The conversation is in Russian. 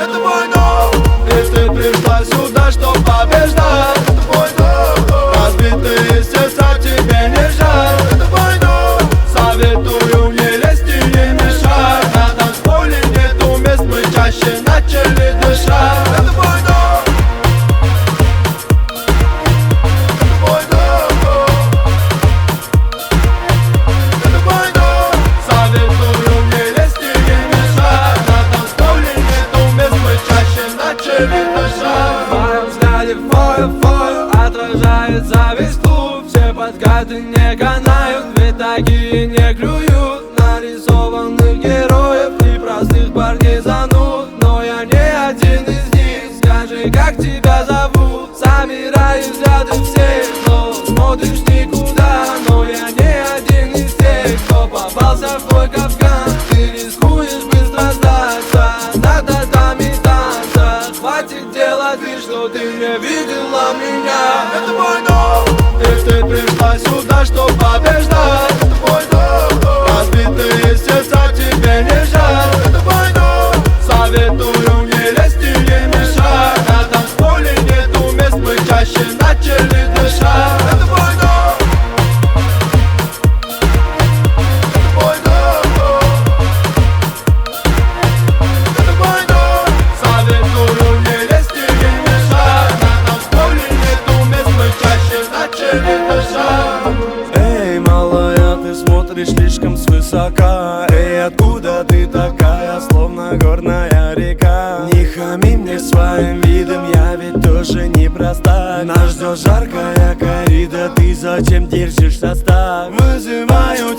это мой дом. И ты пришла сюда, чтоб побеждать. Это мой дом. Разбитые сердца тебе не жаль. Это мой дом. Советую не лезть и не мешать. На танцполе нету мест, мы чаще начали дышать. Это мой дом. Это мой дом. Это мой дом. Советую не лезть и не мешать. На танцполе нету мест, мы чаще начали дышать. В моем взгляде фою, отражается весь клуб. Все подкаты не канают, ведь такие не клюют. Нарисованных героев и простых парней зануд. Но я не один из них, скажи, как тебя зовут. Собираю взгляды всех, но смотришь никуда. Но я не один из тех, кто попался в твой капкан. Ты рискуешь быстро сдаться, та-та-там и танца. Хватит делать вид, что ты не видела меня. Это мой дом. И ты пришла сюда, чтоб побеждать. Это мой дом. Разбитые сердца тебе не жаль. Это мой дом. Советую не лезть и не мешать. На танцполе нету мест, мы чаще начали дышать. Это мой дом. Это мой дом. Это мой дом. Советую не лезть и не мешать. На танцполе нету мест, мы чаще начали дышать. Эй, малая, ты смотришь слишком свысока. Эй, откуда ты такая, словно горная река? Не хами мне своим видом, я ведь тоже непроста. Нас ждет жаркая коррида, ты зачем держишь состав? Вызываю